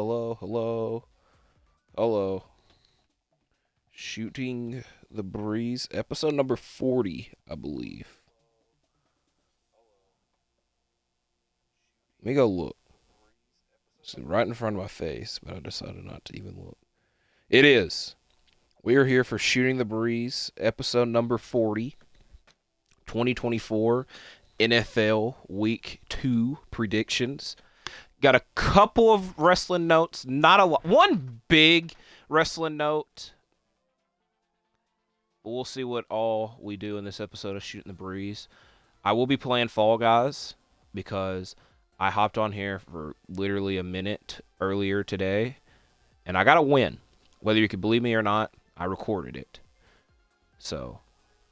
Hello, hello, hello. Shooting the Breeze, episode number 40, I believe. Let me go look. It's right in front of my face, but I decided not to even look. It is. We are here for Shooting the Breeze, episode number 40, 2024 NFL Week 2 predictions. Got a couple of wrestling notes, not a lot. One big wrestling note. We'll see what all we do in this episode of Shooting the Breeze. I will be playing Fall Guys because I hopped on here for literally a minute earlier today, and I got to win. Whether you can believe me or not, I recorded it. So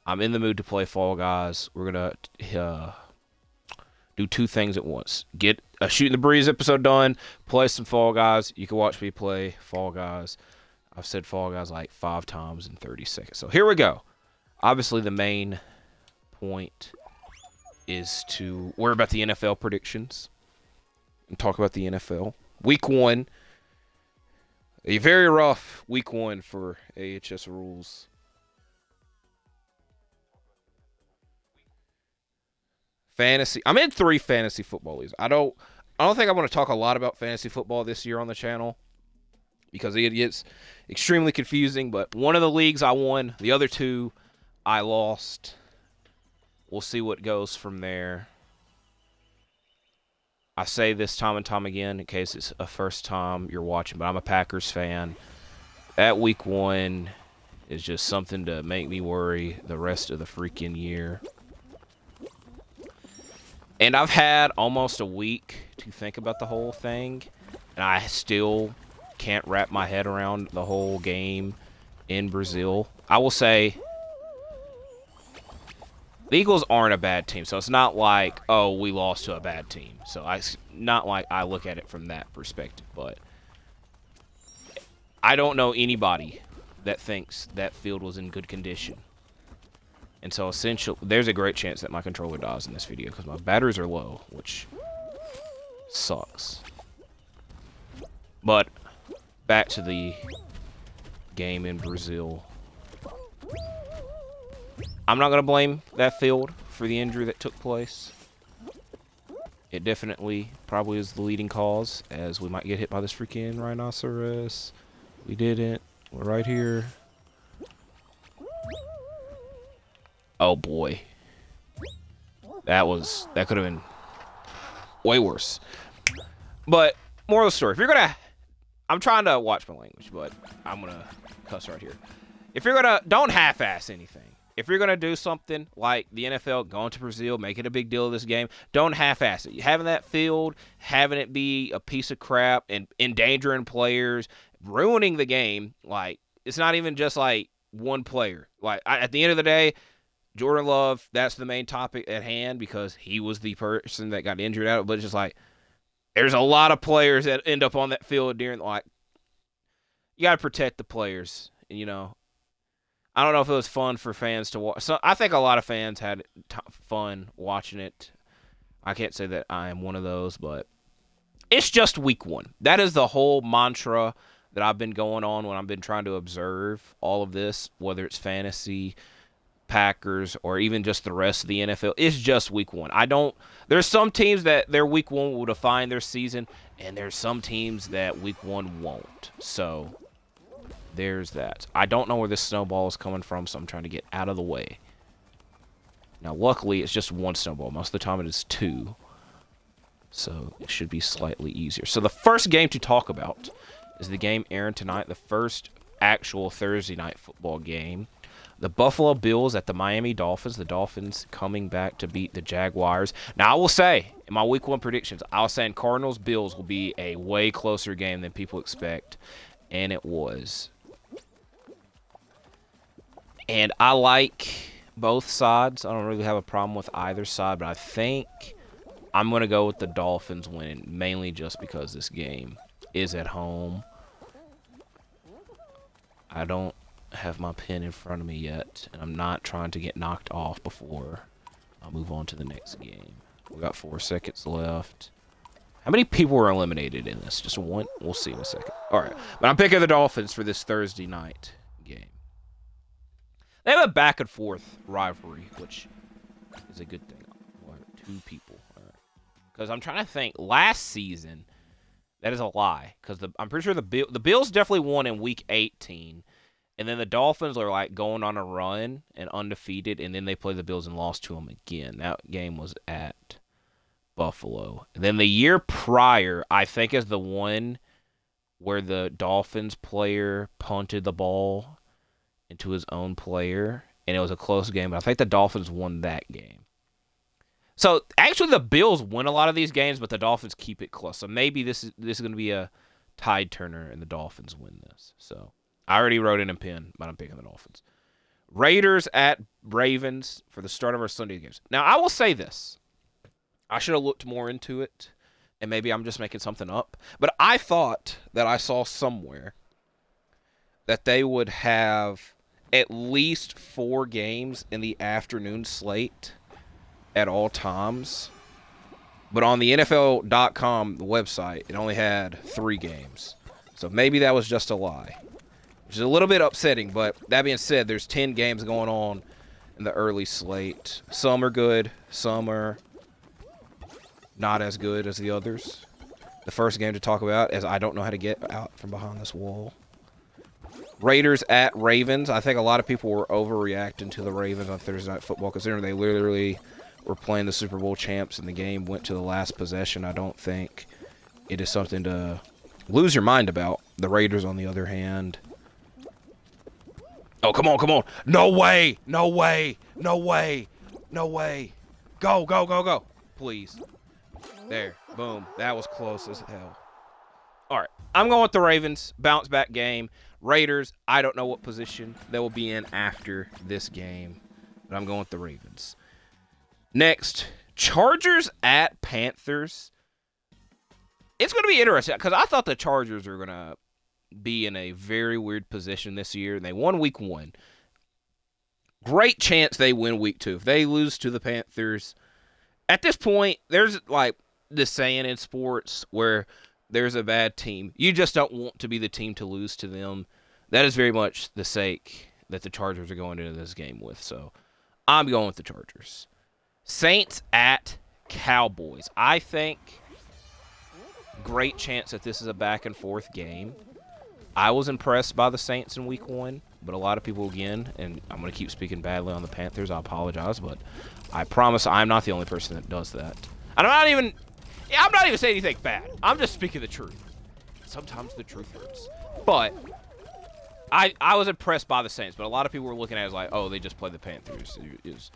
I'm in the mood to play Fall Guys. We're going to do two things at once. Get a Shooting the Breeze episode done, play some Fall Guys. You can watch me play Fall Guys. I've said Fall Guys like 5 times in 30 seconds. So here we go. Obviously, the main point is to worry about the NFL predictions and talk about the NFL. Week 1. A very rough week 1 for AHS rules. Fantasy. I'm in 3 fantasy football leagues. I don't think I want to talk a lot about fantasy football this year on the channel because it gets extremely confusing, but one of the leagues I won, the other 2 I lost. We'll see what goes from there. I say this time and time again in case it's a first time you're watching, but I'm a Packers fan. That week 1 is just something to make me worry the rest of the freaking year. And I've had almost a week to think about the whole thing, and I still can't wrap my head around the whole game in Brazil. I will say the Eagles aren't a bad team, so it's not like, oh, we lost to a bad team. So it's not like I look at it from that perspective, but I don't know anybody that thinks that field was in good condition. And so essentially, there's a great chance that my controller dies in this video because my batteries are low, which sucks. But back to the game in Brazil. I'm not going to blame that field for the injury that took place. It definitely probably is the leading cause, as we might get hit by this freaking rhinoceros. We didn't. We're right here. Oh boy. That could have been way worse. But moral of the story, if you're going to, I'm trying to watch my language, but I'm going to cuss right here. If you're going to, don't half-ass anything. If you're going to do something like the NFL going to Brazil, making a big deal of this game, don't half-ass it. Having that field, having it be a piece of crap and endangering players, ruining the game, like, it's not even just like one player. Like, at the end of the day, Jordan Love, that's the main topic at hand because he was the person that got injured out of it, but it's just like, there's a lot of players that end up on that field during, like, you got to protect the players, you know. I don't know if it was fun for fans to watch. So I think a lot of fans had fun watching it. I can't say that I am one of those, but it's just week 1. That is the whole mantra that I've been going on when I've been trying to observe all of this, whether it's fantasy, Packers, or even just the rest of the NFL. It's just week 1. There's some teams that their week 1 will define their season, and there's some teams that week 1 won't. So there's that. I don't know where this snowball is coming from, so I'm trying to get out of the way. Now, luckily, it's just 1 snowball. Most of the time, it is 2. So it should be slightly easier. So the first game to talk about is the game airing tonight, the first actual Thursday night football game. The Buffalo Bills at the Miami Dolphins. The Dolphins coming back to beat the Jaguars. Now, I will say, in my week 1 predictions, I was saying Cardinals-Bills will be a way closer game than people expect. And it was. And I like both sides. I don't really have a problem with either side, but I think I'm going to go with the Dolphins winning, mainly just because this game is at home. I don't have my pen in front of me yet, and I'm not trying to get knocked off before I move on to the next game. We got 4 seconds left. How many people were eliminated in this? Just one? We'll see in a second. All right. But I'm picking the Dolphins for this Thursday night game. They have a back-and-forth rivalry, which is a good thing. 2 people. Because I'm trying to think. Last season, that is a lie. Because I'm pretty sure the Bills definitely won in Week 18. And then the Dolphins are like going on a run and undefeated. And then they play the Bills and lost to them again. That game was at Buffalo. And then the year prior, I think, is the one where the Dolphins player punted the ball into his own player. And it was a close game. But I think the Dolphins won that game. So, actually, the Bills win a lot of these games, but the Dolphins keep it close. So, maybe this is going to be a tide turner, and the Dolphins win this. So, I already wrote it in pen, but I'm picking the Dolphins. Raiders at Ravens for the start of our Sunday games. Now, I will say this. I should have looked more into it, and maybe I'm just making something up. But I thought that I saw somewhere that they would have at least 4 games in the afternoon slate at all times. But on the NFL.com, the website, it only had 3 games. So maybe that was just a lie, which is a little bit upsetting. But that being said, there's 10 games going on in the early slate. Some are good. Some are not as good as the others. The first game to talk about is I don't know how to get out from behind this wall. Raiders at Ravens. I think a lot of people were overreacting to the Ravens on Thursday Night Football, considering they literally were playing the Super Bowl champs and the game went to the last possession. I don't think it is something to lose your mind about. The Raiders, on the other hand. Oh, come on, come on. No way. No way. No way. No way. Go, go, go, go. Please. There. Boom. That was close as hell. All right. I'm going with the Ravens. Bounce back game. Raiders, I don't know what position they will be in after this game, but I'm going with the Ravens. Next, Chargers at Panthers. It's going to be interesting because I thought the Chargers were going to be in a very weird position this year, and they won Week 1. Great chance they win Week 2. If they lose to the Panthers, at this point, there's like the saying in sports where there's a bad team. You just don't want to be the team to lose to them. That is very much the sake that the Chargers are going into this game with. So I'm going with the Chargers. Saints at Cowboys. I think great chance that this is a back-and-forth game. I was impressed by the Saints in Week 1, but a lot of people, again, and I'm going to keep speaking badly on the Panthers. I apologize, but I promise I'm not the only person that does that. And I'm not even saying anything bad. I'm just speaking the truth. Sometimes the truth hurts. But I was impressed by the Saints, but a lot of people were looking at it as like, oh, they just played the Panthers. It was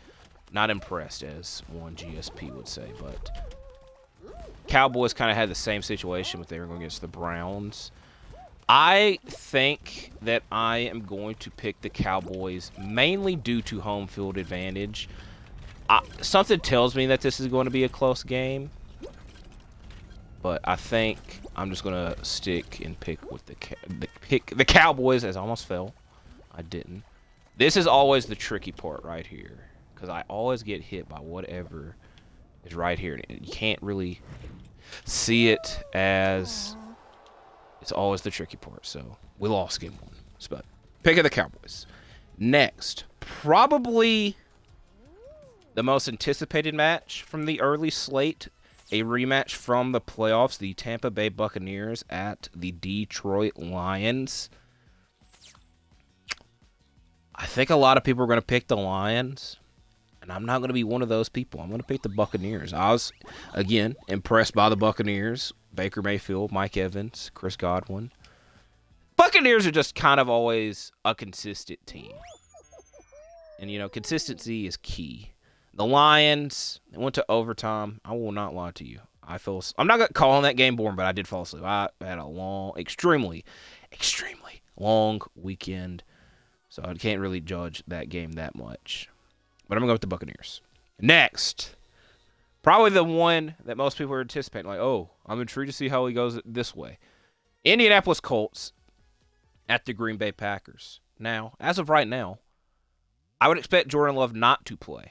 not impressed, as one GSP would say. But Cowboys kind of had the same situation, but they were going against the Browns. I think that I am going to pick the Cowboys mainly due to home field advantage. Something tells me that this is going to be a close game. But I think I'm just going to stick and pick with the Cowboys, as I almost fell. I didn't. This is always the tricky part right here, because I always get hit by whatever is right here. And you can't really see it, as it's always the tricky part. So we lost game 1. But pick of the Cowboys. Next, probably the most anticipated match from the early slate. A rematch from the playoffs, the Tampa Bay Buccaneers at the Detroit Lions. I think a lot of people are going to pick the Lions, and I'm not going to be one of those people. I'm going to pick the Buccaneers. I was, again, impressed by the Buccaneers. Baker Mayfield, Mike Evans, Chris Godwin. Buccaneers are just kind of always a consistent team. And, you know, consistency is key. The Lions, they went to overtime. I will not lie to you. I'm not calling that game boring, but I did fall asleep. I had a long, extremely long weekend, so I can't really judge that game that much. But I'm going to go with the Buccaneers. Next, probably the one that most people are anticipating. Like, oh, I'm intrigued to see how he goes this way. Indianapolis Colts at the Green Bay Packers. Now, as of right now, I would expect Jordan Love not to play,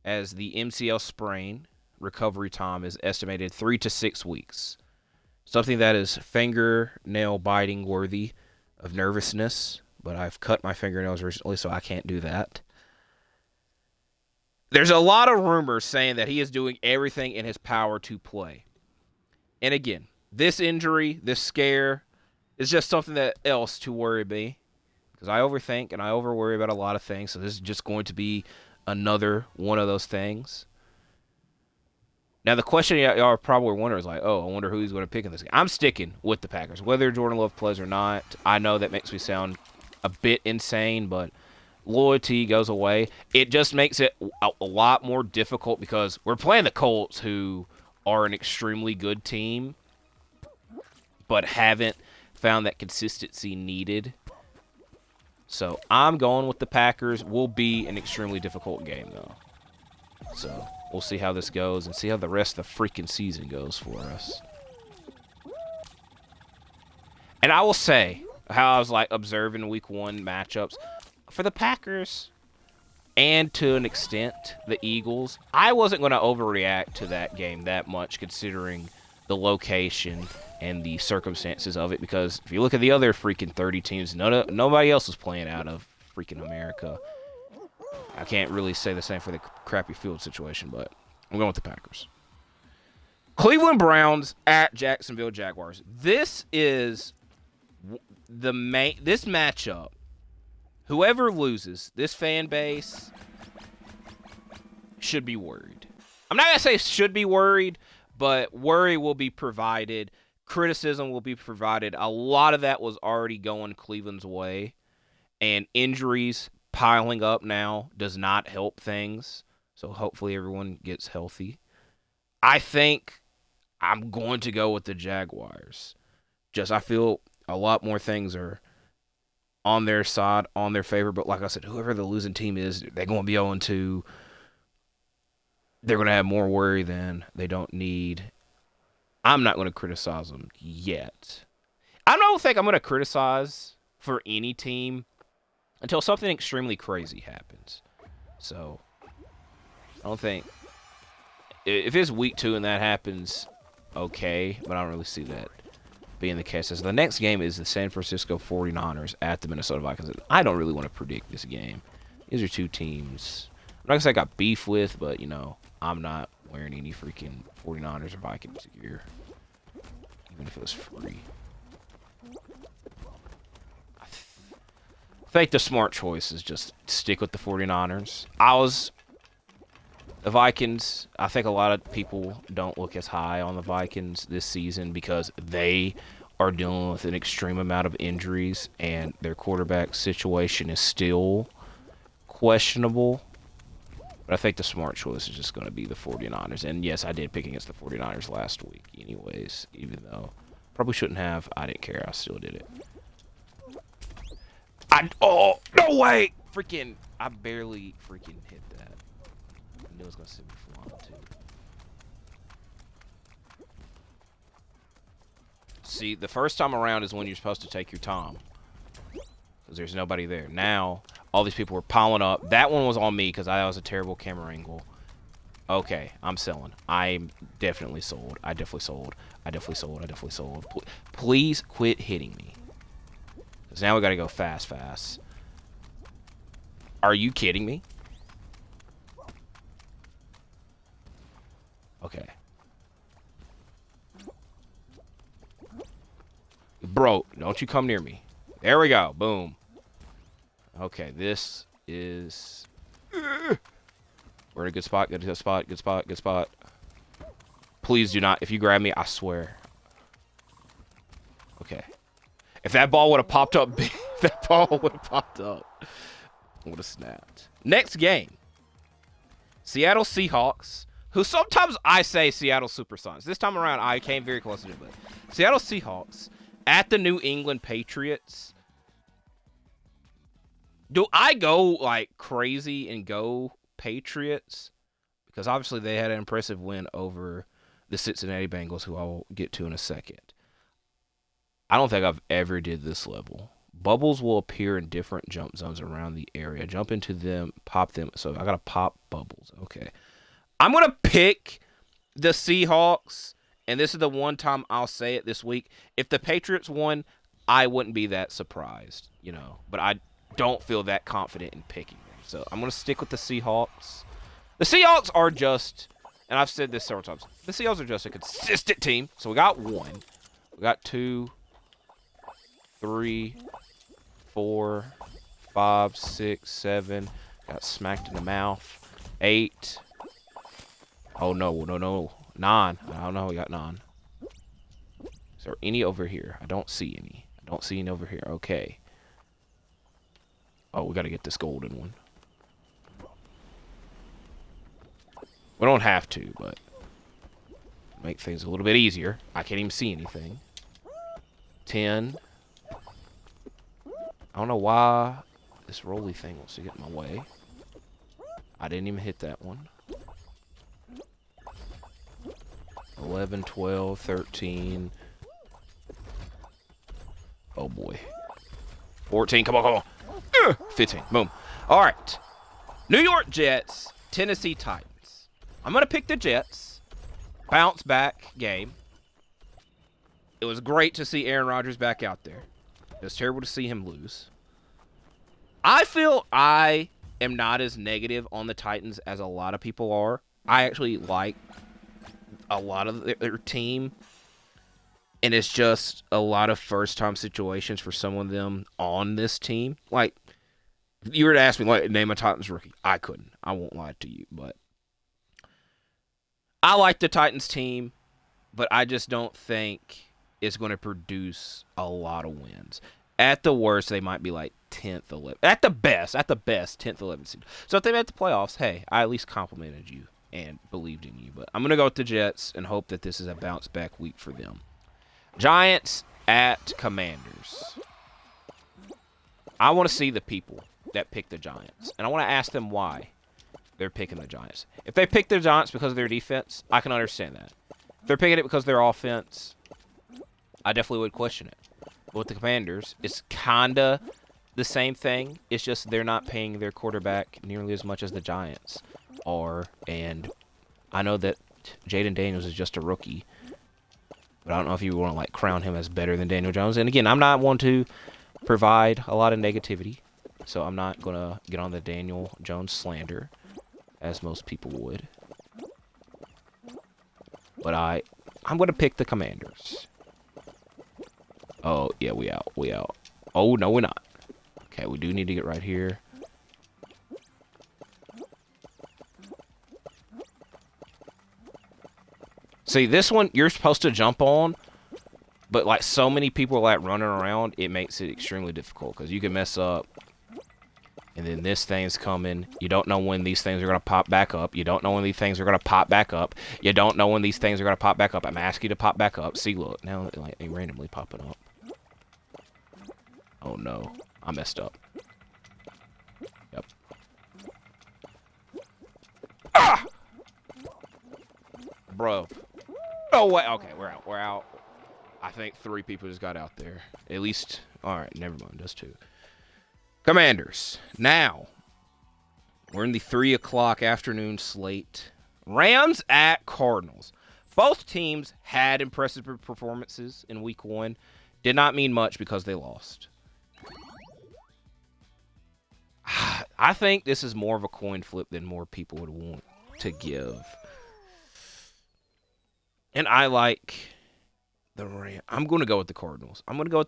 as the MCL sprain recovery time is estimated 3 to 6 weeks. Something that is fingernail biting worthy of nervousness, but I've cut my fingernails recently, so I can't do that. There's a lot of rumors saying that he is doing everything in his power to play. And again, this injury, this scare, is just something else to worry me. Because I overthink and I overworry about a lot of things, so this is just going to be another one of those things. Now, the question y'all are probably wondering is like, oh, I wonder who he's going to pick in this game. I'm sticking with the Packers. Whether Jordan Love plays or not, I know that makes me sound a bit insane, but loyalty goes away. It just makes it a lot more difficult because we're playing the Colts, who are an extremely good team, but haven't found that consistency needed. So I'm going with the Packers. Will be an extremely difficult game, though. So we'll see how this goes and see how the rest of the freaking season goes for us. And I will say how I was like observing week 1 matchups for the Packers and to an extent the Eagles. I wasn't going to overreact to that game that much considering the location and the circumstances of it, because if you look at the other freaking 30 teams, nobody else is playing out of freaking America. I can't really say the same for the crappy field situation, but I'm going with the Packers. Cleveland Browns at Jacksonville Jaguars. This is this matchup. Whoever loses, this fan base should be worried. I'm not going to say should be worried, but worry will be provided. Criticism will be provided. A lot of that was already going Cleveland's way. And injuries piling up now does not help things. So hopefully everyone gets healthy. I think I'm going to go with the Jaguars. I feel a lot more things are on their side, on their favor. But like I said, whoever the losing team is, they're going to be 0-2. They're going to have more worry than they don't need. I'm not going to criticize them yet. I don't think I'm going to criticize for any team until something extremely crazy happens. So, I don't think... If it's week 2 and that happens, okay. But I don't really see that being the case. So the next game is the San Francisco 49ers at the Minnesota Vikings. I don't really want to predict this game. These are two teams I'm not going to say I got beef with, but, you know, I'm not wearing any freaking 49ers or Vikings gear. Even if it was free. I think the smart choice is just stick with the 49ers. The Vikings, I think a lot of people don't look as high on the Vikings this season because they are dealing with an extreme amount of injuries and their quarterback situation is still questionable. But I think the smart choice is just going to be the 49ers. And yes, I did pick against the 49ers last week anyways, even though probably shouldn't have. I didn't care. I still did it. Oh, no way! I barely freaking hit that. I knew it was going to send me flying, too. See, the first time around is when you're supposed to take your time. Because there's nobody there. Now, all these people were piling up. That one was on me because that was a terrible camera angle. Okay, I'm selling. I'm definitely sold. I definitely sold. I definitely sold. I definitely sold. Please quit hitting me. Because now we got to go fast. Are you kidding me? Okay. Bro, don't you come near me. There we go. Boom. Okay, this is... We're in a good spot. Good spot. Please do not. If you grab me, I swear. Okay. If that ball would have popped up, I would have snapped. Next game. Seattle Seahawks, who sometimes I say Seattle Supersonics. This time around, I came very close to it. But Seattle Seahawks at the New England Patriots. Do I go like crazy and go Patriots? Because obviously they had an impressive win over the Cincinnati Bengals, who I'll get to in a second. I don't think I've ever did this level. Bubbles will appear in different jump zones around the area. Jump into them, pop them. So I got to pop bubbles. Okay. I'm going to pick the Seahawks, and this is the one time I'll say it this week, if the Patriots won, I wouldn't be that surprised, But I don't feel that confident in picking them. So I'm going to stick with the Seahawks. The Seahawks are just, and I've said this several times, the Seahawks are just a consistent team. So we got 1. We got 2, 3, 4, 5, 6, 7. Got smacked in the mouth. 8. Oh, no. 9. I don't know. We got 9. Is there any over here? I don't see any. I don't see any over here. Okay. Oh, we got to get this golden one. We don't have to, but make things a little bit easier. I can't even see anything. 10. I don't know why this rolly thing wants to get in my way. I didn't even hit that one. 11, 12, 13. Oh, boy. 14. Come on. 15. Boom. All right. New York Jets, Tennessee Titans. I'm going to pick the Jets. Bounce back game. It was great to see Aaron Rodgers back out there. It was terrible to see him lose. I feel I am not as negative on the Titans as a lot of people are. I actually like a lot of their team. And it's just a lot of first-time situations for some of them on this team. Like, if you were to ask me, name a Titans rookie, I couldn't. I won't lie to you. But I like the Titans team, but I just don't think it's going to produce a lot of wins. At the worst, they might be like 10th, 11th. At the best, 10th, 11th seed. So if they made the playoffs, hey, I at least complimented you and believed in you. But I'm going to go with the Jets and hope that this is a bounce-back week for them. Giants at Commanders. I want to see the people that pick the Giants, and I want to ask them why they're picking the Giants. If they pick the Giants because of their defense, I can understand that. If they're picking it because of their offense, I definitely would question it. But with the Commanders, it's kind of the same thing. It's just they're not paying their quarterback nearly as much as the Giants are, and I know that Jaden Daniels is just a rookie. But I don't know if you want to crown him as better than Daniel Jones. And again, I'm not one to provide a lot of negativity, so I'm not going to get on the Daniel Jones slander, as most people would. But I'm going to pick the Commanders. Oh, yeah, we out. Oh, no, we're not. Okay, we do need to get right here. See, this one, you're supposed to jump on, but so many people are running around, it makes it extremely difficult because you can mess up, and then this thing's coming. You don't know when these things are going to pop back up. You don't know when these things are going to pop back up. You don't know when these things are going to pop back up. I'm asking you to pop back up. See, look, now they randomly popping up. Oh, no. I messed up. Yep. Ah! Bro. Oh, wait. Okay, we're out. I think 3 people just got out there. At least. All right, never mind. That's 2. Commanders. Now, we're in the 3 o'clock afternoon slate. Rams at Cardinals. Both teams had impressive performances in week 1. Did not mean much because they lost. I think this is more of a coin flip than more people would want to give. And I like the Rams. I'm going to go with the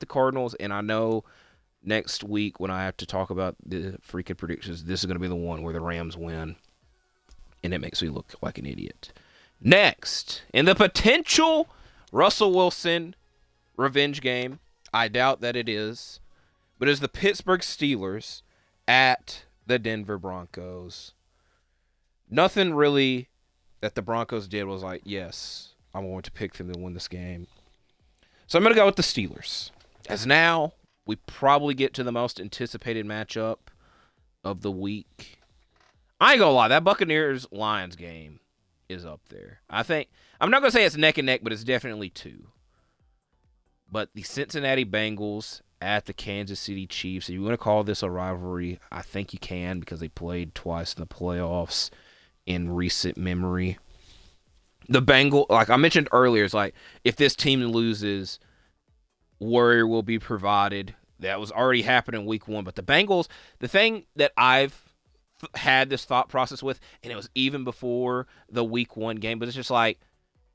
Cardinals. And I know next week when I have to talk about the freaking predictions, this is going to be the one where the Rams win. And it makes me look like an idiot. Next, in the potential Russell Wilson revenge game, I doubt that it is, but it's the Pittsburgh Steelers at the Denver Broncos. Nothing really that the Broncos did was yes, I'm going to pick them to win this game. So I'm going to go with the Steelers. As now, we probably get to the most anticipated matchup of the week. I ain't going to lie, that Buccaneers-Lions game is up there. I'm not going to say it's neck and neck, but it's definitely 2. But the Cincinnati Bengals at the Kansas City Chiefs, if you want to call this a rivalry, I think you can because they played twice in the playoffs in recent memory. The Bengal, like I mentioned earlier, is like if this team loses, Warrior will be provided. That was already happening week 1. But the Bengals, the thing that I've had this thought process with, and it was even before the week 1 game, but it's just like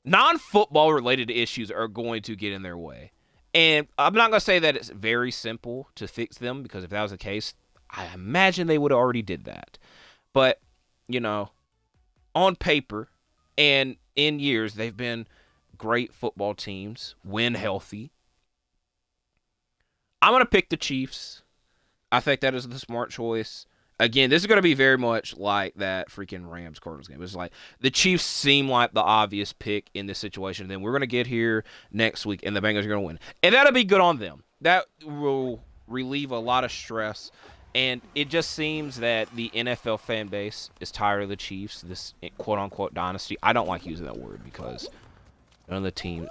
non-football related issues are going to get in their way. And I'm not going to say that it's very simple to fix them, because if that was the case, I imagine they would have already did that. But, on paper and in years, they've been great football teams, when healthy. I'm going to pick the Chiefs. I think that is the smart choice. Again, this is going to be very much like that freaking Rams-Cardinals game. It's like the Chiefs seem like the obvious pick in this situation. Then we're going to get here next week, and the Bengals are going to win. And that'll be good on them. That will relieve a lot of stress. And it just seems that the NFL fan base is tired of the Chiefs, this quote-unquote dynasty. I don't like using that word because none of the team...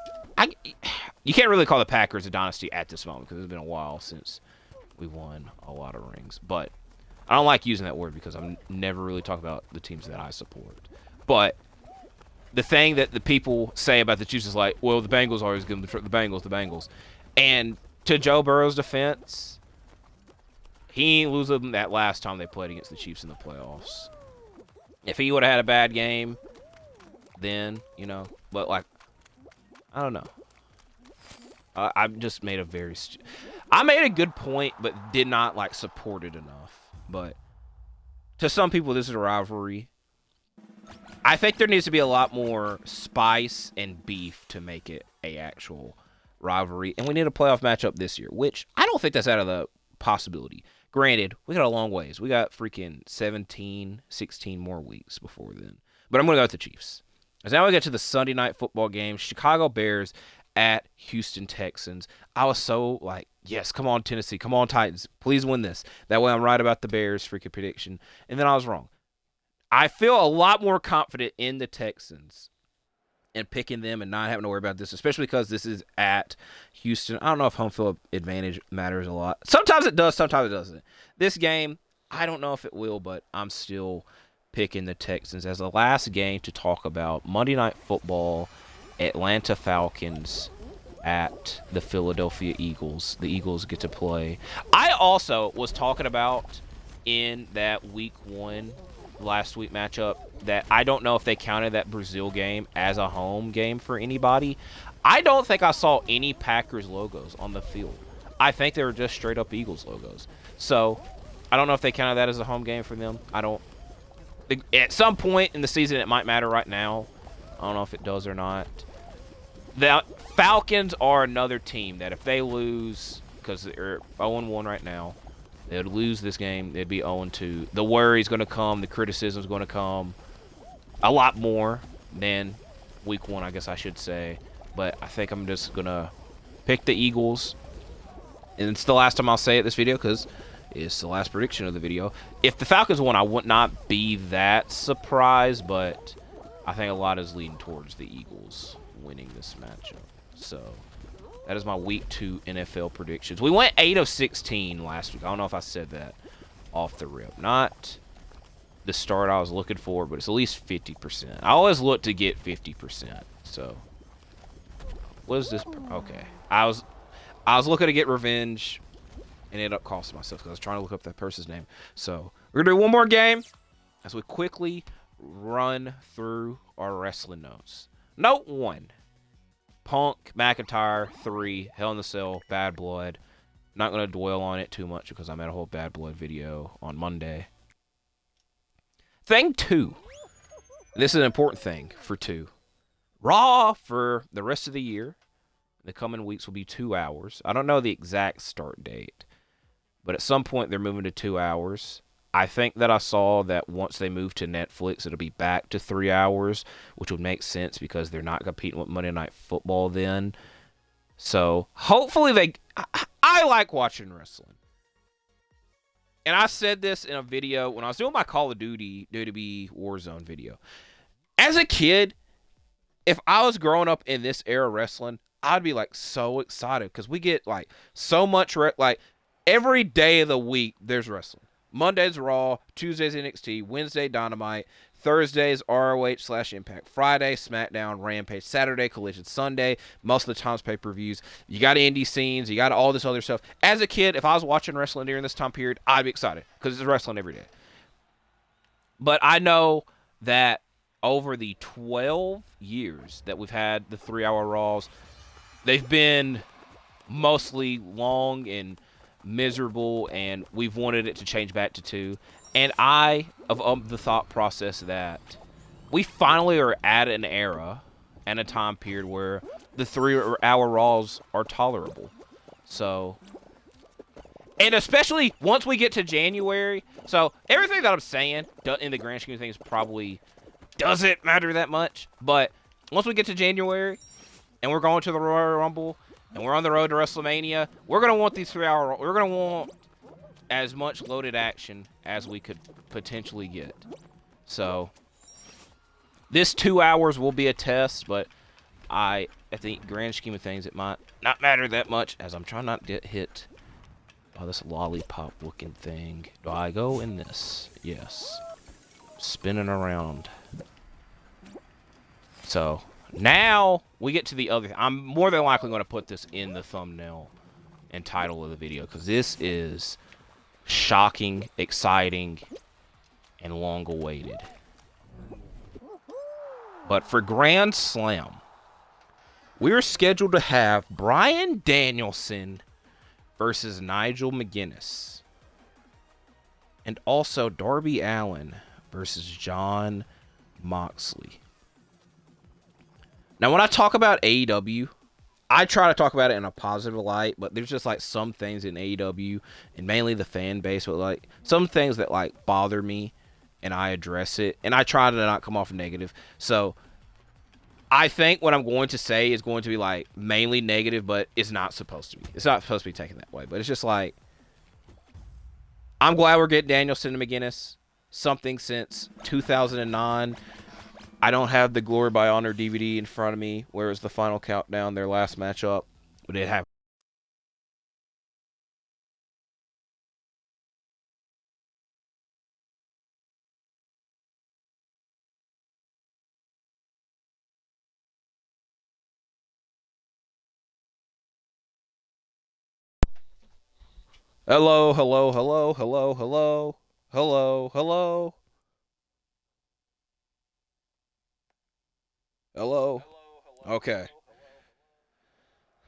you can't really call the Packers a dynasty at this moment because it's been a while since we won a lot of rings. But I don't like using that word because I'm never really talking about the teams that I support. But the thing that the people say about the Chiefs is like, well, the Bengals always give them the Bengals. And to Joe Burrow's defense, he ain't losing that last time they played against the Chiefs in the playoffs. If he would have had a bad game, then, but like, I don't know. I just made I made a good point, but did not support it enough. But to some people, this is a rivalry. I think there needs to be a lot more spice and beef to make it a actual rivalry, and we need a playoff matchup this year, which I don't think that's out of the possibility. Granted, we got a long ways. We got freaking 17, 16 more weeks before then. But I'm going to go with the Chiefs. As now we get to the Sunday night football game, Chicago Bears at Houston Texans. I was so yes, come on Tennessee, come on Titans, please win this. That way I'm right about the Bears freaking prediction. And then I was wrong. I feel a lot more confident in the Texans and picking them and not having to worry about this, especially because this is at Houston. I don't know if home field advantage matters a lot. Sometimes it does, sometimes it doesn't. This game, I don't know if it will, but I'm still picking the Texans as the last game to talk about. Monday Night Football, Atlanta Falcons at the Philadelphia Eagles. The Eagles get to play. I also was talking about in that week 1 last week matchup that I don't know if they counted that Brazil game as a home game for anybody. I don't think I saw any Packers logos on the field. I think they were just straight up Eagles logos. So I don't know if they counted that as a home game for them. At some point in the season, it might matter. Right now, I don't know if it does or not. The Falcons are another team that if they lose, because they're 0-1 right now, they would lose this game, they'd be 0-2. The worry's going to come, the criticism's going to come a lot more than week 1, I guess I should say. But I think I'm just going to pick the Eagles. And it's the last time I'll say it this video because it's the last prediction of the video. If the Falcons won, I would not be that surprised, but I think a lot is leading towards the Eagles winning this matchup. So that is my week 2 NFL predictions. We went 8 of 16 last week. I don't know if I said that off the rip. Not the start I was looking for, but it's at least 50%. I always look to get 50%. So what is this? Okay. I was looking to get revenge and ended up costing myself because I was trying to look up that person's name. So we're going to do one more game as we quickly run through our wrestling notes. Note 1. Punk, McIntyre, 3, Hell in the Cell, Bad Blood. Not going to dwell on it too much because I made a whole Bad Blood video on Monday. Thing 2. This is an important thing for 2. Raw for the rest of the year, the coming weeks, will be 2 hours. I don't know the exact start date, but at some point they're moving to 2 hours. I think that I saw that once they move to Netflix, it'll be back to 3 hours, which would make sense because they're not competing with Monday Night Football then. So hopefully I like watching wrestling. And I said this in a video when I was doing my Call of Duty WWE Warzone video. As a kid, if I was growing up in this era of wrestling, I'd be so excited because we get so much, every day of the week there's wrestling. Monday's Raw, Tuesday's NXT, Wednesday Dynamite, Thursday's ROH/Impact, Friday SmackDown, Rampage, Saturday Collision, Sunday most of the times pay-per-views. You got indie scenes, you got all this other stuff. As a kid, if I was watching wrestling during this time period, I'd be excited because it's wrestling every day. But I know that over the 12 years that we've had the 3-hour Raws, they've been mostly long and miserable, and we've wanted it to change back to 2. And I of the thought process that we finally are at an era and a time period where the 3-hour Raws are tolerable. So, and especially once we get to January. So everything that I'm saying in the grand scheme of things probably doesn't matter that much. But once we get to January and we're going to the Royal Rumble and we're on the road to WrestleMania, we're going to want these 3-hour, we're going to want as much loaded action as we could potentially get. So this 2 hours will be a test, but at the grand scheme of things, it might not matter that much, as I'm trying not to get hit by this lollipop looking thing. Do I go in this? Yes. Spinning around. So now we get to the other. I'm more than likely going to put this in the thumbnail and title of the video because this is shocking, exciting, and long awaited. But for Grand Slam, we are scheduled to have Bryan Danielson versus Nigel McGuiness, and also Darby Allin versus Jon Moxley. Now, when I talk about AEW, I try to talk about it in a positive light, but there's just like some things in AEW and mainly the fan base, but like some things that like bother me, and I address it, and I try to not come off negative. So I think what I'm going to say is going to be like mainly negative, but it's not supposed to be. It's not supposed to be taken that way, but it's just like, I'm glad we're getting Danielson and McGuiness. Something since 2009. I don't have the Glory by Honor DVD in front of me, where is the Final Countdown, their last matchup, but it happened. Hello, hello, hello, hello, hello, hello, hello, hello. Okay.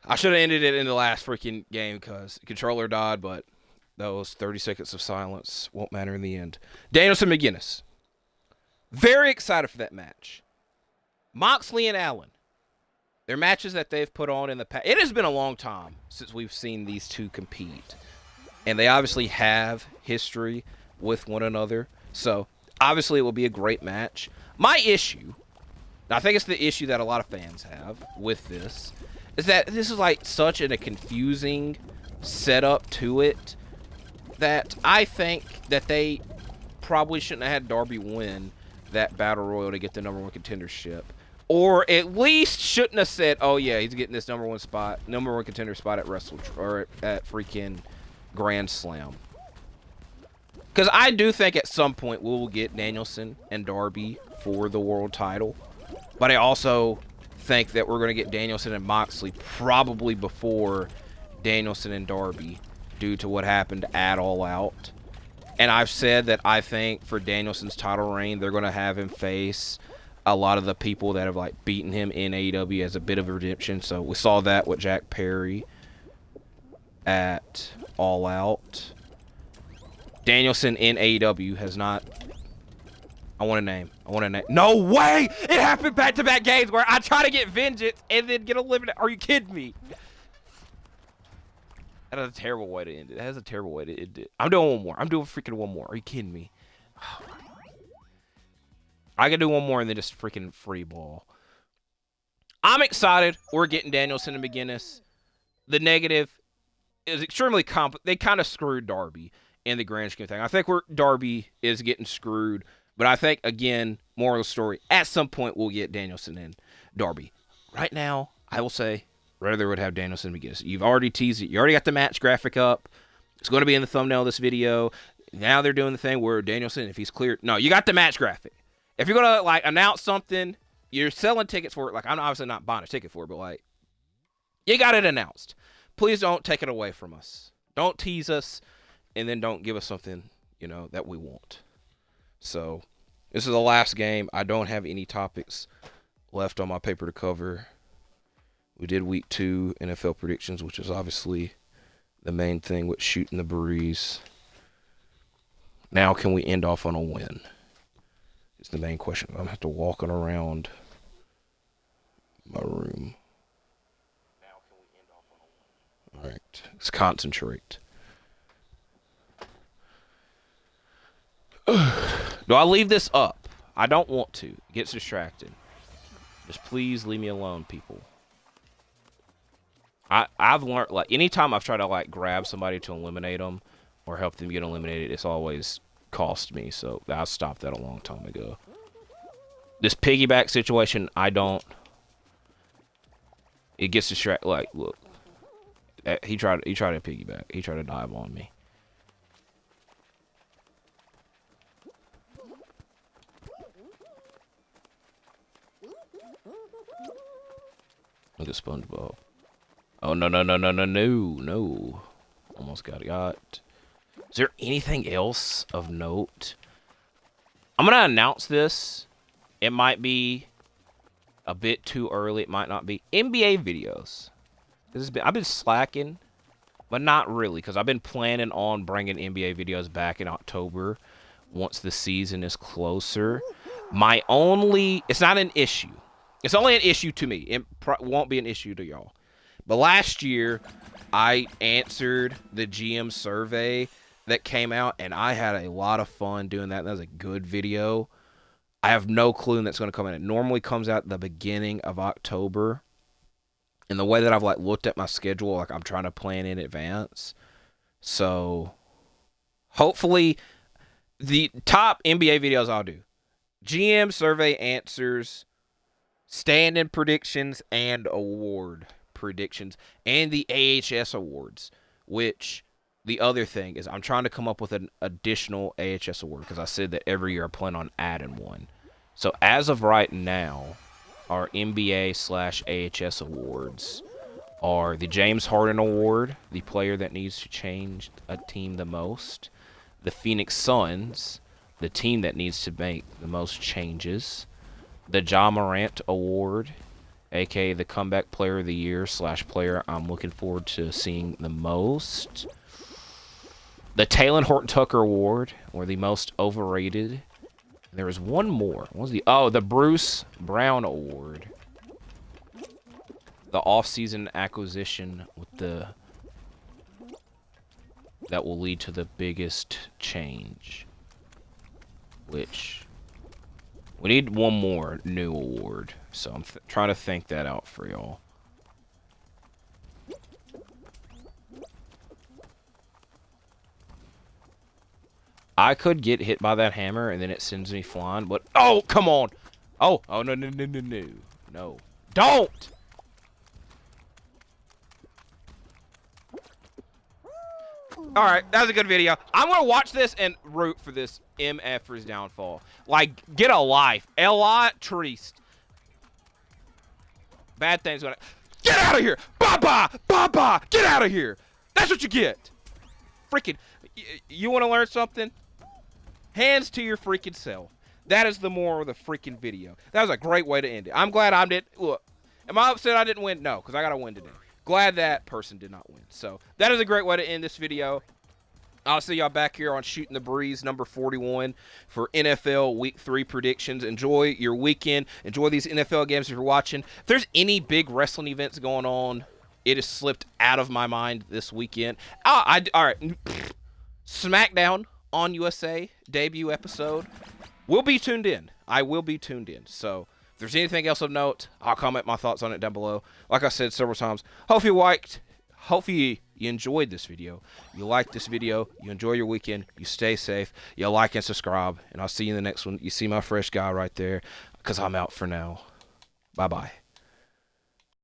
I should have ended it in the last freaking game because the controller died, but those 30 seconds of silence won't matter in the end. Danielson McGuiness. Very excited for that match. Moxley and Allin. They're matches that they've put on in the past. It has been a long time since we've seen these two compete. And they obviously have history with one another. So, obviously, it will be a great match. My issue, and I think it's the issue that a lot of fans have with this, is that this is like such a confusing setup to it that I think that they probably shouldn't have had Darby win that Battle Royal to get the #1 contendership. Or at least shouldn't have said, oh yeah, he's getting this #1 contender spot at at freaking Grand Slam. Because I do think at some point we will get Danielson and Darby for the world title. But I also think that we're going to get Danielson and Moxley probably before Danielson and Darby due to what happened at All Out. And I've said that I think for Danielson's title reign, they're going to have him face a lot of the people that have like beaten him in AEW as a bit of a redemption. So we saw that with Jack Perry at All Out. Danielson in AEW has not. I want a name. No way! It happened back-to-back games where I try to get vengeance and then get eliminated. Are you kidding me? That is a terrible way to end it. I'm doing one more. I'm doing freaking one more. Are you kidding me? I can do one more and then just freaking free ball. I'm excited. We're getting Danielson and McGuiness. The negative is extremely they kind of screwed Darby in the grand scheme thing. I think Darby is getting screwed. But I think, again, moral of the story, at some point we'll get Danielson and Darby. Right now, I will say, rather would have Danielson and McGuiness. You've already teased it. You already got the match graphic up. It's going to be in the thumbnail of this video. Now they're doing the thing where Danielson, if he's cleared, no, you got the match graphic. If you're gonna like announce something, you're selling tickets for it. Like I'm obviously not buying a ticket for it, but like you got it announced. Please don't take it away from us. Don't tease us, and then don't give us something that we want. So this is the last game. I don't have any topics left on my paper to cover. We did week 2 NFL predictions, which is obviously the main thing with shooting the breeze. Now, can we end off on a win? It's the main question. I'm going to have to walk around my room. Now, can we end off on a win? All right. Let's concentrate. Do I leave this up? I don't want to. It gets distracted. Just please leave me alone, people. I've learned, like, anytime I've tried to, like, grab somebody to eliminate them or help them get eliminated, it's always cost me. So I stopped that a long time ago. This piggyback situation, it gets distracted. Like, look. He tried to piggyback. He tried to dive on me. Look at SpongeBob. Oh, no. Almost got it. Is there anything else of note? I'm going to announce this. It might be a bit too early. It might not be. NBA videos. I've been slacking, but not really, because I've been planning on bringing NBA videos back in October once the season is closer. It's not an issue. It's only an issue to me. It won't be an issue to y'all. But last year, I answered the GM survey that came out, and I had a lot of fun doing that. That was a good video. I have no clue when that's going to come in. It normally comes out at the beginning of October. And the way that I've looked at my schedule, I'm trying to plan in advance. So hopefully the top NBA videos I'll do. GM survey answers, stand-in predictions, and award predictions, and the AHS awards, which the other thing is I'm trying to come up with an additional AHS award because I said that every year I plan on adding one. So as of right now, our NBA/AHS awards are the James Harden Award, the player that needs to change a team the most, the Phoenix Suns, the team that needs to make the most changes, the Ja Morant Award, aka the Comeback Player of the Year / player I'm looking forward to seeing the most, the Talen Horton-Tucker Award, or the most overrated. There was one more. What was the Bruce Brown Award, the off-season acquisition that will lead to the biggest change, which we need one more new award. So I'm trying to think that out for y'all. I could get hit by that hammer and then it sends me flying, but oh, come on. Oh, no. Don't. All right, that was a good video. I'm going to watch this and root for this MF's downfall. Get a life. A lot triste. Bad things going to... Get out of here! Baba! Get out of here! That's what you get! Freaking... You want to learn something? Hands to your freaking self. That is the moral of the freaking video. That was a great way to end it. I'm glad I did... Look, am I upset I didn't win? No, because I got to win today. Glad that person did not win. So, that is a great way to end this video. I'll see y'all back here on Shooting the Breeze, number 41, for NFL Week 3 predictions. Enjoy your weekend. Enjoy these NFL games if you're watching. If there's any big wrestling events going on, it has slipped out of my mind this weekend. All right. SmackDown on USA debut episode. We'll be tuned in. I will be tuned in. So, if there's anything else of note, I'll comment my thoughts on it down below. Like I said several times, hopefully you enjoyed this video. You liked this video. You enjoy your weekend. You stay safe. You like and subscribe. And I'll see you in the next one. You see my fresh guy right there, because I'm out for now. Bye-bye.